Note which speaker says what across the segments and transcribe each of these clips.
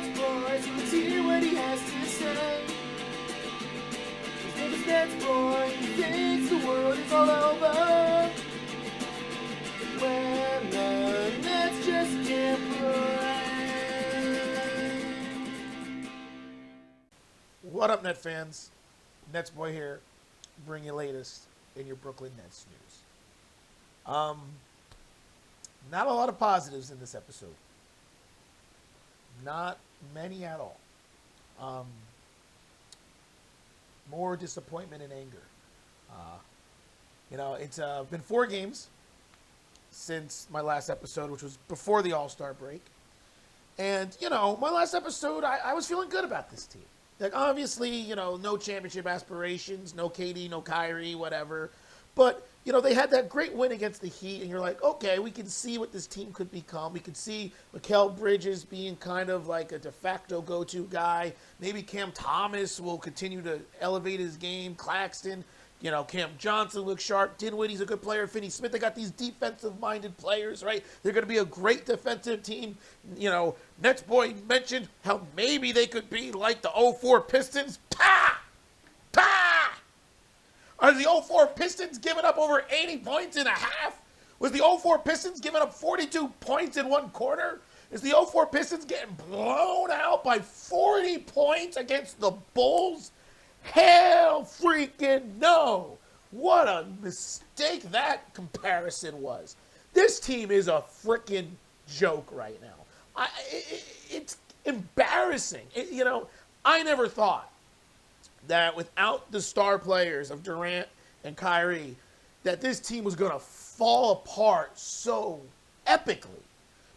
Speaker 1: NetsBoy, so let's hear what he has to say. His name is NetsBoy, he thinks the world is all over when the Nets just can't play.
Speaker 2: What up, Net fans? NetsBoy here, bring you latest in your Brooklyn Nets news. Not a lot of positives in this episode. Not many at all. More disappointment and anger. It's been 4 games since my last episode, which was before the All-Star break. And, my last episode, I was feeling good about this team. Like, obviously, no championship aspirations, no KD, no Kyrie, whatever. But, they had that great win against the Heat, and you're like, okay, we can see what this team could become. We could see Mikal Bridges being kind of like a de facto go-to guy. Maybe Cam Thomas will continue to elevate his game. Claxton, Cam Johnson looks sharp. Dinwiddie's a good player. Finny-Smith, they got these defensive-minded players, right? They're going to be a great defensive team. NetsBoy mentioned how maybe they could be like the 04 Pistons. Pah! Pah! Are the 04 Pistons giving up over 80 points in a half? Was the 04 Pistons giving up 42 points in one quarter? Is the 04 Pistons getting blown out by 40 points against the Bulls? Hell freaking no. What a mistake that comparison was. This team is a freaking joke right now. It's embarrassing. I never thought that without the star players of Durant and Kyrie, that this team was going to fall apart so epically.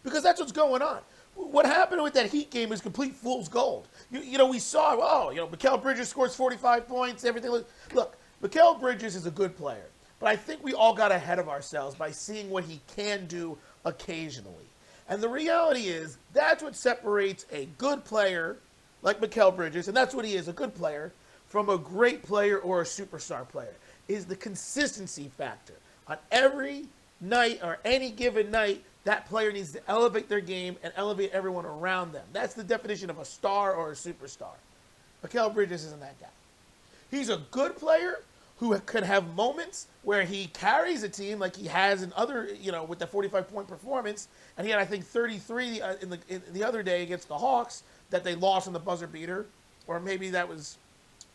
Speaker 2: Because that's what's going on. What happened with that Heat game is complete fool's gold. We saw, Mikal Bridges scores 45 points, everything. Look, Mikal Bridges is a good player, but I think we all got ahead of ourselves by seeing what he can do occasionally. And the reality is, that's what separates a good player like Mikal Bridges, and that's what he is, a good player, from a great player or a superstar player, is the consistency factor. On every night or any given night, that player needs to elevate their game and elevate everyone around them. That's the definition of a star or a superstar. Mikal Bridges isn't that guy. He's a good player who could have moments where he carries a team like he has in other, with the 45-point performance. And he had, I think, 33 in the other day against the Hawks that they lost on the buzzer beater. Or maybe that was,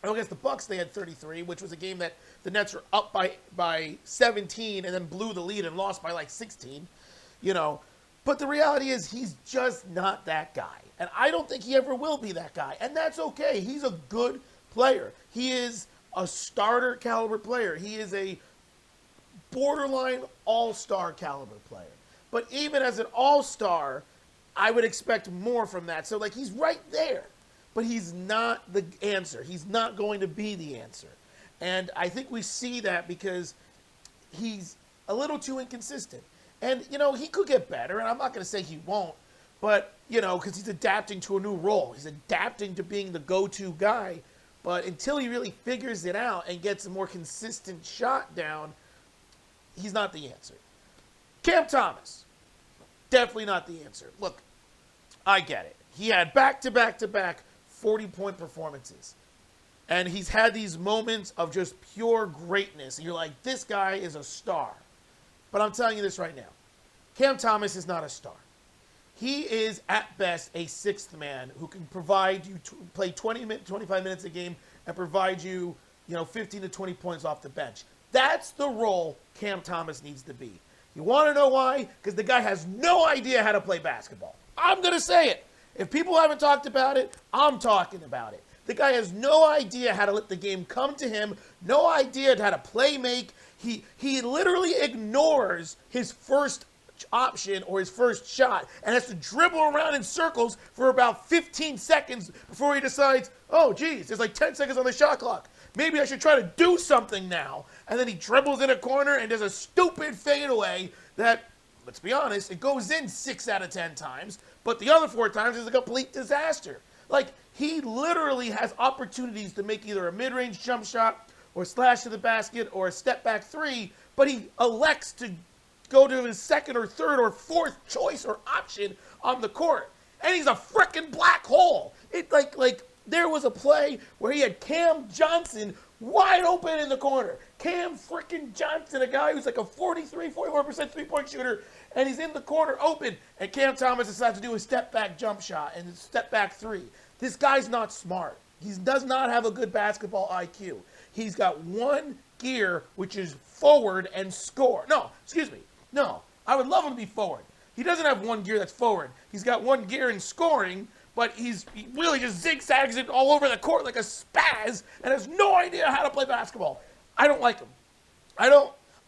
Speaker 2: against the Bucks they had 33, which was a game that the Nets were up by 17 and then blew the lead and lost by like 16. But the reality is he's just not that guy. And I don't think he ever will be that guy. And that's okay. He's a good player. He is a starter caliber player. He is a borderline all-star caliber player. But even as an all-star, I would expect more from that. So, he's right there. But he's not the answer. He's not going to be the answer. And I think we see that because he's a little too inconsistent. And, he could get better, and I'm not going to say he won't, but, because he's adapting to a new role. He's adapting to being the go-to guy. But until he really figures it out and gets a more consistent shot down, he's not the answer. Cam Thomas, definitely not the answer. Look, I get it. He had back-to-back 40-point performances. And he's had these moments of just pure greatness. And you're like, this guy is a star. But I'm telling you this right now. Cam Thomas is not a star. He is, at best, a sixth man who can provide you, play 25 minutes a game and provide you, 15 to 20 points off the bench. That's the role Cam Thomas needs to be. You want to know why? Because the guy has no idea how to play basketball. I'm going to say it. If people haven't talked about it, I'm talking about it. The guy has no idea how to let the game come to him, no idea how to play make. He literally ignores his first option or his first shot and has to dribble around in circles for about 15 seconds before he decides, oh, geez, there's like 10 seconds on the shot clock. Maybe I should try to do something now. And then he dribbles in a corner and does a stupid fadeaway that, let's be honest, it goes in 6 out of 10 times, but the other 4 times is a complete disaster. He literally has opportunities to make either a mid-range jump shot or slash to the basket or a step-back 3, but he elects to go to his second or third or fourth choice or option on the court. and he's a freaking black hole. It like there was a play where he had Cam Johnson wide open in the corner. Cam freaking Johnson, a guy who's like a 44% three-point shooter, and he's in the corner open, and Cam Thomas decides to do a step-back jump shot and a step-back three. This guy's not smart. He does not have a good basketball IQ. He's got one gear, which is forward and score. No, excuse me. No, I would love him to be forward. He doesn't have one gear that's forward. He's got one gear in scoring, but he really just zigzags it all over the court like a spaz and has no idea how to play basketball. I don't like him.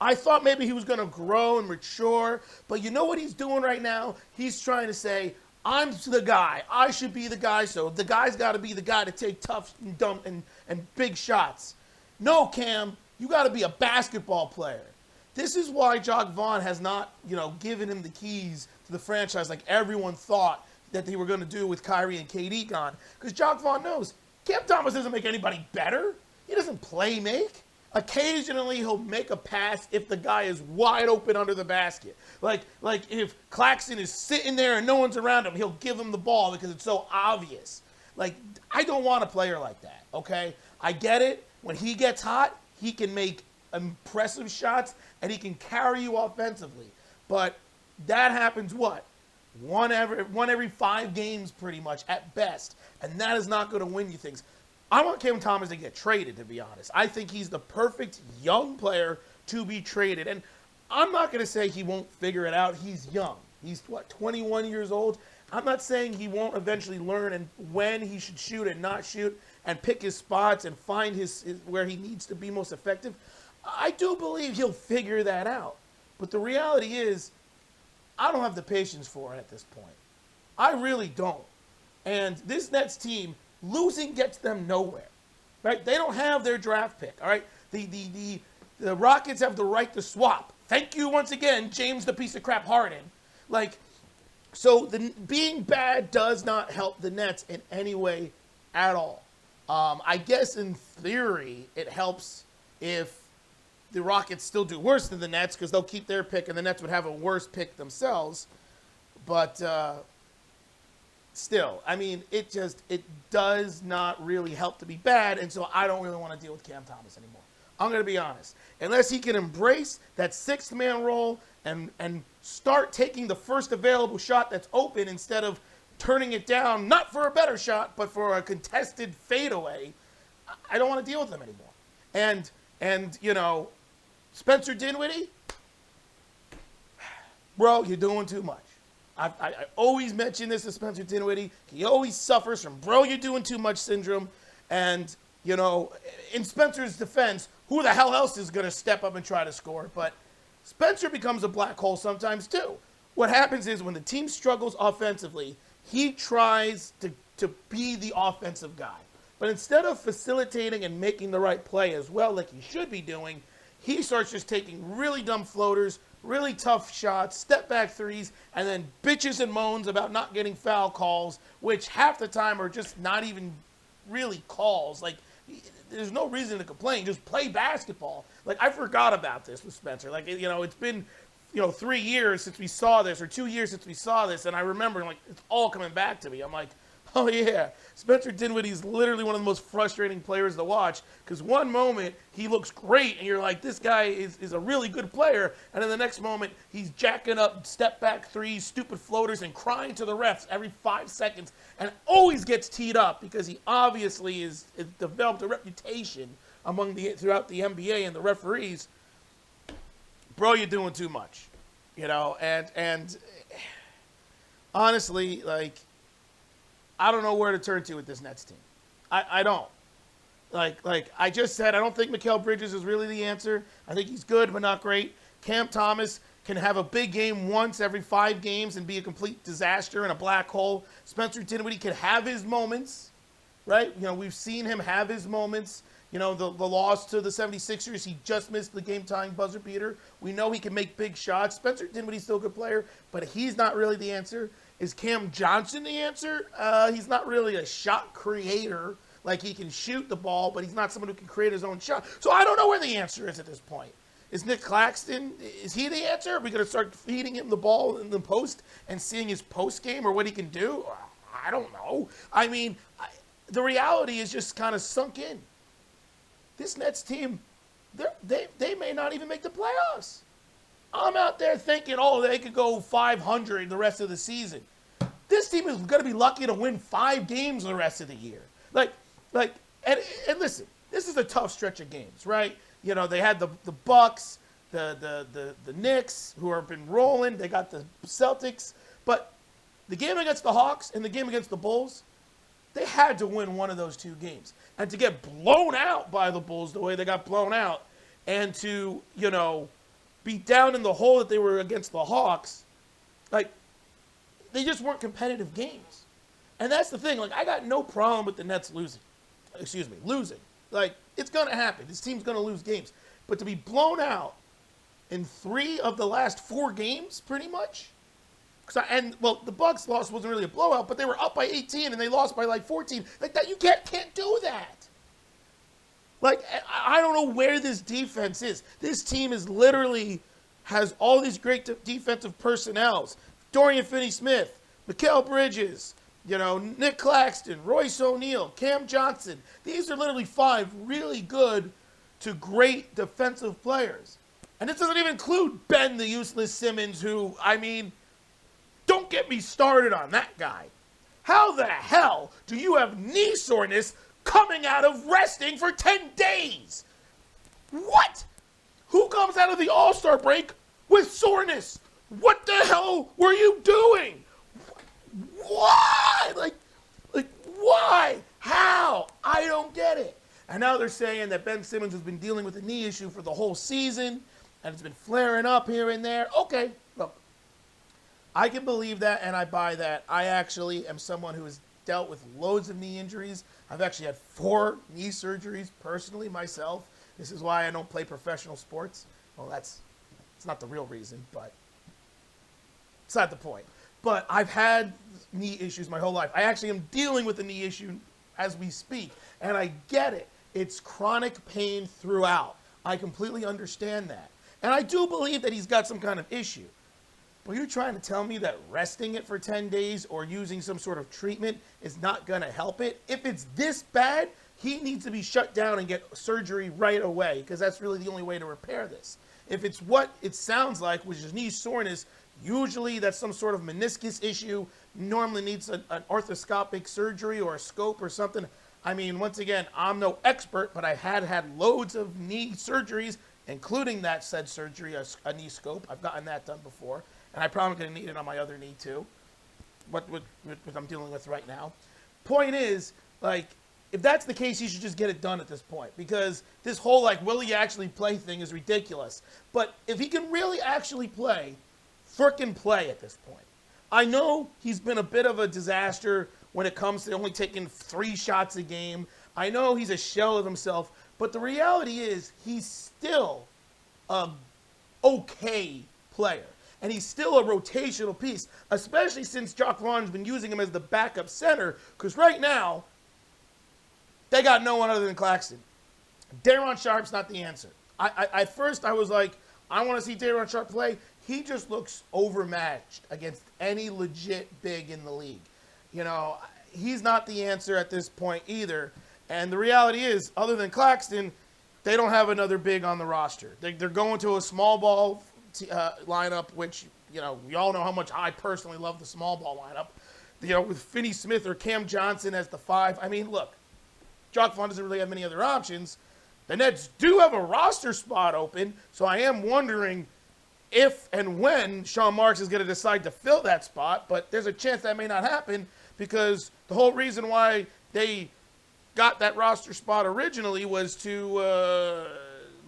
Speaker 2: I thought maybe he was going to grow and mature, but you know what he's doing right now? He's trying to say, I'm the guy. I should be the guy, so the guy's got to be the guy to take tough and dumb and big shots. No, Cam, you got to be a basketball player. This is why Jacque Vaughn has not, given him the keys to the franchise like everyone thought that they were going to do with Kyrie and KD gone. Because Jacque Vaughn knows Cam Thomas doesn't make anybody better. He doesn't play make. Occasionally he'll make a pass if the guy is wide open under the basket. Like if Claxton is sitting there and no one's around him, he'll give him the ball because it's so obvious. Like, I don't want a player like that, okay? I get it. When he gets hot, he can make impressive shots and he can carry you offensively. But that happens what? One every 5 games pretty much at best. And that is not going to win you things. I want Cam Thomas to get traded, to be honest. I think he's the perfect young player to be traded. And I'm not going to say he won't figure it out. He's young. He's, 21 years old? I'm not saying he won't eventually learn and when he should shoot and not shoot and pick his spots and find his where he needs to be most effective. I do believe he'll figure that out. But the reality is, I don't have the patience for it at this point. I really don't. And this Nets team, losing gets them nowhere, right? They don't have their draft pick, all right? The Rockets have the right to swap. Thank you once again, James the piece of crap Harden. So being bad does not help the Nets in any way at all. I guess in theory it helps if the Rockets still do worse than the Nets because they'll keep their pick and the Nets would have a worse pick themselves. But still, I mean, it does not really help to be bad, and so I don't really want to deal with Cam Thomas anymore. I'm going to be honest. Unless he can embrace that sixth-man role and start taking the first available shot that's open instead of turning it down, not for a better shot, but for a contested fadeaway, I don't want to deal with him anymore. And Spencer Dinwiddie, bro, you're doing too much. I always mention this to Spencer Dinwiddie. He always suffers from, bro, you're doing too much syndrome. And, in Spencer's defense, who the hell else is going to step up and try to score? But Spencer becomes a black hole sometimes too. What happens is when the team struggles offensively, he tries to be the offensive guy. But instead of facilitating and making the right play as well like he should be doing, he starts just taking really dumb floaters, really tough shots, step-back threes, and then bitches and moans about not getting foul calls, which half the time are just not even really calls. Like, there's no reason to complain. Just play basketball. Like, I forgot about this with Spencer. Like, it's been, 3 years since we saw this, or 2 years since we saw this, and I remember, it's all coming back to me. I'm like, oh, yeah. Spencer Dinwiddie is literally one of the most frustrating players to watch because one moment he looks great and you're like, this guy is a really good player. And then the next moment he's jacking up step-back threes, stupid floaters, and crying to the refs every 5 seconds and always gets teed up because he obviously is developed a reputation throughout the NBA and the referees. Bro, you're doing too much. And honestly, I don't know where to turn to with this Nets team. I don't. Like I just said, I don't think Mikal Bridges is really the answer. I think he's good, but not great. Cam Thomas can have a big game once every 5 games and be a complete disaster and a black hole. Spencer Dinwiddie can have his moments, right? We've seen him have his moments. The loss to the 76ers, he just missed the game-tying buzzer beater. We know he can make big shots. Spencer Dinwiddie's still a good player, but he's not really the answer. Is Cam Johnson the answer? He's not really a shot creator. Like, he can shoot the ball, but he's not someone who can create his own shot. So I don't know where the answer is at this point. Is Nick Claxton, is he the answer? Are we going to start feeding him the ball in the post and seeing his post game or what he can do? I don't know. I mean, the reality is just kind of sunk in. This Nets team, they may not even make the playoffs. I'm out there thinking, oh, they could go 500 the rest of the season. This team is going to be lucky to win 5 games the rest of the year. And listen, this is a tough stretch of games, right? You know, they had the Bucks, the Knicks, who have been rolling. They got the Celtics. But the game against the Hawks and the game against the Bulls, they had to win one of those 2 games. And to get blown out by the Bulls the way they got blown out and to, you know, be down in the hole that they were against the Hawks, like, they just weren't competitive games. And that's the thing. Like, I got no problem with the Nets losing. Losing. Like, it's going to happen. This team's going to lose games. But to be blown out in 3 of the last 4 games, pretty much. The Bucks loss wasn't really a blowout, but they were up by 18 and they lost by like 14. Like that, you can't do that. Like, I don't know where this defense is. This team is literally has all these great defensive personnels. Dorian Finney-Smith, Mikal Bridges, you know, Nick Claxton, Royce O'Neal, Cam Johnson. These are literally 5 really good to great defensive players. And this doesn't even include Ben the Useless Simmons, who, I mean, don't get me started on that guy. How the hell do you have knee soreness coming out of resting for 10 days? What? Who comes out of the All-Star break with soreness? What the hell were you doing? Why? Like, why? How? I don't get it. And now they're saying that Ben Simmons has been dealing with a knee issue for the whole season, and it's been flaring up here and there. Okay, look, I can believe that, and I buy that. I actually am someone who has dealt with loads of knee injuries. I've actually had 4 knee surgeries personally myself. This is why I don't play professional sports. Well, it's not the real reason, but it's not the point. But I've had knee issues my whole life. I actually am dealing with a knee issue as we speak, and I get it. It's chronic pain throughout. I completely understand that. And I do believe that he's got some kind of issue. But you're trying to tell me that resting it for 10 days or using some sort of treatment is not going to help it? If it's this bad, he needs to be shut down and get surgery right away, because that's really the only way to repair this. If it's what it sounds like, which is knee soreness, usually that's some sort of meniscus issue, normally needs an arthroscopic surgery or a scope or something. I mean, once again, I'm no expert, but I had loads of knee surgeries, including that said surgery, a knee scope. I've gotten that done before, and I probably going to need it on my other knee too, what I'm dealing with right now. Point is, like, if that's the case, you should just get it done at this point, because this whole, like, will he actually play thing is ridiculous. But if he can really actually play, frickin' play at this point. I know he's been a bit of a disaster when it comes to only taking 3 shots a game. I know he's a shell of himself, but the reality is he's still a okay player. And he's still a rotational piece, especially since Jacque Vaughn's been using him as the backup center, because right now, they got no one other than Claxton. Daron Sharp's not the answer. At first, I was like, I want to see Daron Sharp play. He just looks overmatched against any legit big in the league. You know, he's not the answer at this point either. And the reality is, other than Claxton, they don't have another big on the roster. They're going to a small ball lineup, which, you know, we all know how much I personally love the small ball lineup. You know, with Finney-Smith or Cam Johnson as the 5. I mean, look, Jacque Vaughn doesn't really have many other options. The Nets do have a roster spot open, so I am wondering if and when Sean Marks is going to decide to fill that spot, but there's a chance that may not happen, because the whole reason why they got that roster spot originally was to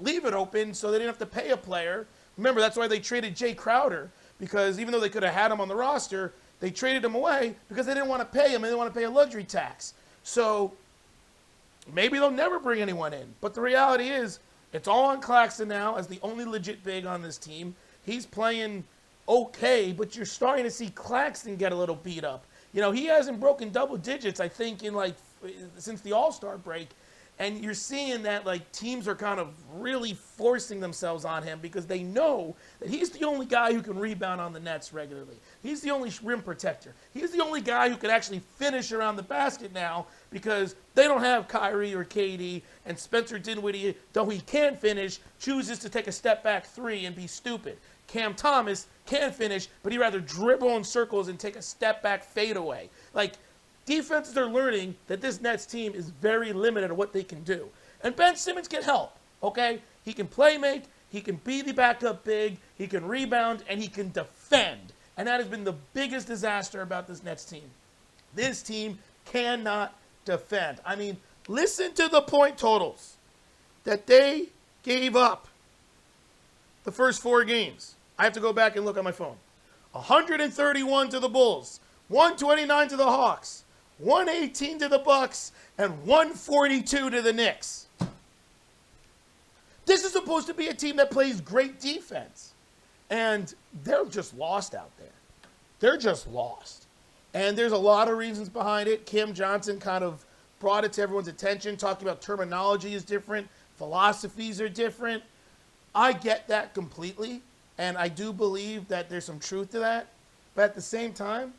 Speaker 2: leave it open so they didn't have to pay a player. Remember, that's why they traded Jay Crowder, because even though they could have had him on the roster, they traded him away because they didn't want to pay him and they didn't want to pay a luxury tax. So maybe they'll never bring anyone in. But the reality is, it's all on Claxton now as the only legit big on this team. He's playing okay, but you're starting to see Claxton get a little beat up. You know, he hasn't broken double digits, I think, in since the All-Star break. And you're seeing that like teams are kind of really forcing themselves on him because they know that he's the only guy who can rebound on the Nets regularly. He's the only rim protector. He's the only guy who could actually finish around the basket now because they don't have Kyrie or KD, and Spencer Dinwiddie, though he can finish, chooses to take a step back three and be stupid. Cam Thomas can finish, but he'd rather dribble in circles and take a step back fadeaway. Like, defenses are learning that this Nets team is very limited at what they can do. And Ben Simmons can help, okay? He can play make, he can be the backup big, he can rebound, and he can defend. And that has been the biggest disaster about this Nets team. This team cannot defend. I mean, listen to the point totals that they gave up the first 4 games. I have to go back and look on my phone. 131 to the Bulls, 129 to the Hawks, 118 to the Bucks, and 142 to the Knicks. This is supposed to be a team that plays great defense. And they're just lost out there. They're just lost. And there's a lot of reasons behind it. Kim Johnson kind of brought it to everyone's attention, talking about terminology is different, philosophies are different. I get that completely, and I do believe that there's some truth to that. But at the same time,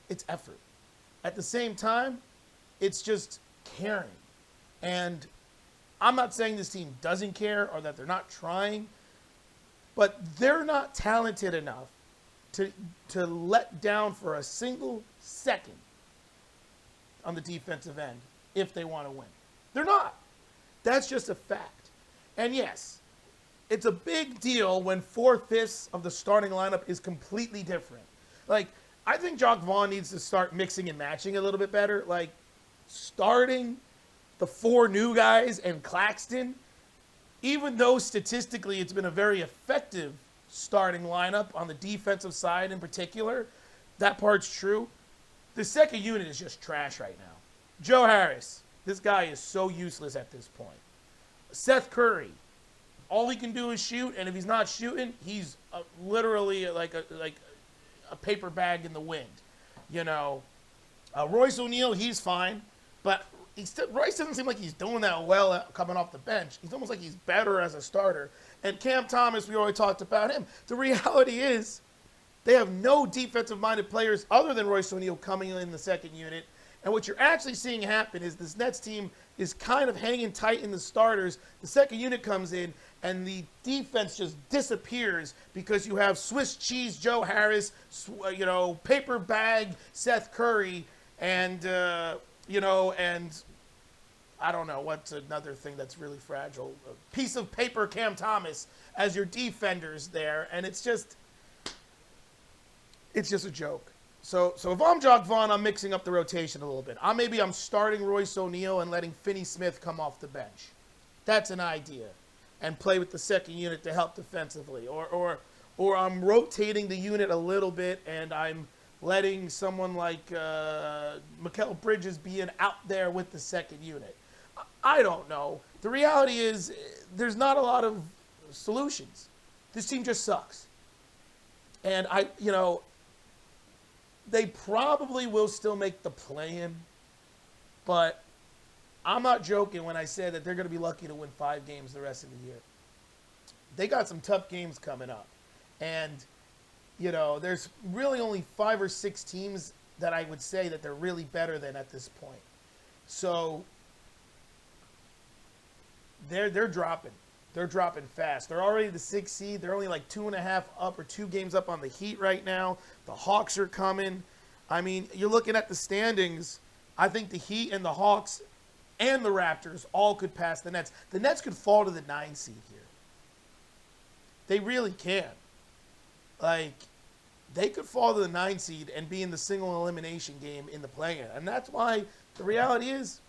Speaker 2: it's effort. At the same time, it's just caring. And I'm not saying this team doesn't care or that they're not trying, but they're not talented enough to let down for a single second on the defensive end if they want to win. They're not. That's just a fact. And yes, it's a big deal when 4/5 of the starting lineup is completely different. Like, I think Jock Vaughn needs to start mixing and matching a little bit better. Like, starting the 4 new guys and Claxton, even though statistically it's been a very effective starting lineup on the defensive side in particular, that part's true. The second unit is just trash right now. Joe Harris, this guy is so useless at this point. Seth Curry, all he can do is shoot, and if he's not shooting, he's literally like a paper bag in the wind. You know, Royce O'Neal, he's fine, but Royce doesn't seem like he's doing that well coming off the bench. He's almost like he's better as a starter. And Cam Thomas, we already talked about him. The reality is they have no defensive-minded players other than Royce O'Neal coming in the second unit. And what you're actually seeing happen is this Nets team is kind of hanging tight in the starters. The second unit comes in, and the defense just disappears because you have Swiss cheese Joe Harris, paper bag Seth Curry, and and I don't know what's another thing that's really fragile. A piece of paper Cam Thomas as your defenders there, and it's just a joke. So if I'm Jock Vaughn, I'm mixing up the rotation a little bit. I'm starting Royce O'Neal and letting Finney-Smith come off the bench. That's an idea. And play with the second unit to help defensively. Or I'm rotating the unit a little bit and I'm letting someone like Mikal Bridges be out there with the second unit. I don't know. The reality is there's not a lot of solutions. This team just sucks. And they probably will still make the play-in, but I'm not joking when I say that they're going to be lucky to win 5 games the rest of the year. They got some tough games coming up. And, there's really only 5 or 6 teams that I would say that they're really better than at this point. So they're dropping. They're dropping fast. They're already the 6th seed. They're only like 2.5 up or 2 games up on the Heat right now. The Hawks are coming. I mean, you're looking at the standings. I think the Heat and the Hawks and the Raptors all could pass the Nets. The Nets could fall to the 9 seed here. They really can. Like, they could fall to the 9 seed and be in the single elimination game in the play-in. And that's why the reality is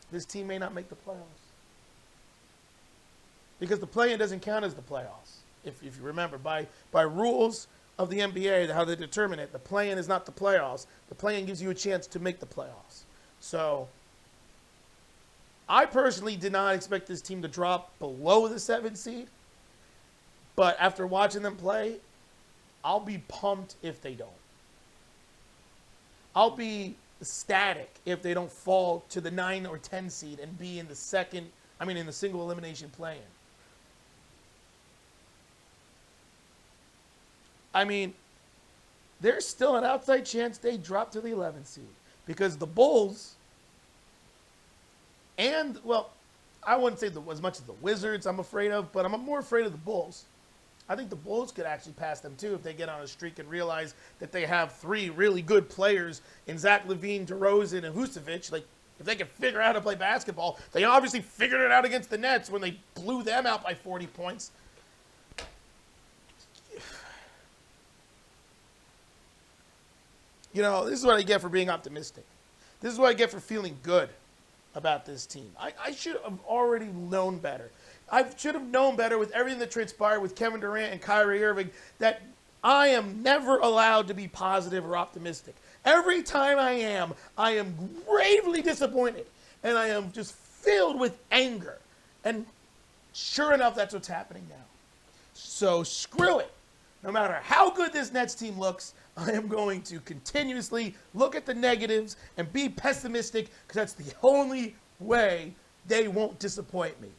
Speaker 2: this team may not make the playoffs. Because the play-in doesn't count as the playoffs. If you remember, by rules of the NBA, how they determine it, the play-in is not the playoffs. The play-in gives you a chance to make the playoffs. So I personally did not expect this team to drop below the 7th seed. But after watching them play, I'll be pumped if they don't. I'll be ecstatic if they don't fall to the 9 or 10 seed and be in the in the single elimination play-in. I mean, there's still an outside chance they drop to the 11th seed because the Bulls and, well, I wouldn't say as much as the Wizards I'm afraid of, but I'm more afraid of the Bulls. I think the Bulls could actually pass them too if they get on a streak and realize that they have 3 really good players in Zach LaVine, DeRozan, and Vucevic. Like, if they can figure out how to play basketball, they obviously figured it out against the Nets when they blew them out by 40 points. You know, this is what I get for being optimistic. This is what I get for feeling good about this team. I should have already known better. I should have known better with everything that transpired with Kevin Durant and Kyrie Irving that I am never allowed to be positive or optimistic. Every time I am gravely disappointed, and I am just filled with anger. And sure enough, that's what's happening now. So screw it. No matter how good this Nets team looks, I am going to continuously look at the negatives and be pessimistic because that's the only way they won't disappoint me.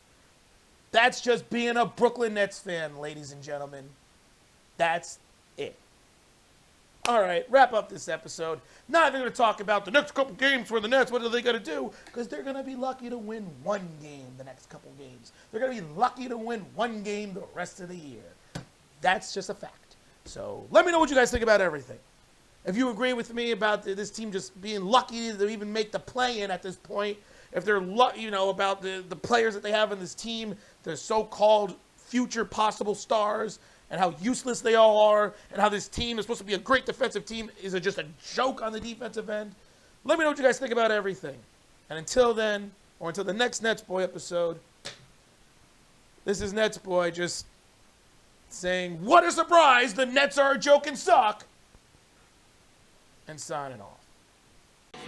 Speaker 2: That's just being a Brooklyn Nets fan, ladies and gentlemen. That's it. All right, wrap up this episode. Not even going to talk about the next couple games for the Nets. What are they going to do? Because they're going to be lucky to win one game the next couple games. They're going to be lucky to win one game the rest of the year. That's just a fact. So let me know what you guys think about everything. If you agree with me about this team just being lucky to even make the play-in at this point, if they're about the players that they have in this team, the so-called future possible stars, and how useless they all are, and how this team is supposed to be a great defensive team is just a joke on the defensive end. Let me know what you guys think about everything. And until then, or until the next NetsBoy episode, this is NetsBoy just saying, what a surprise, the Nets are a joke and suck, and signing off.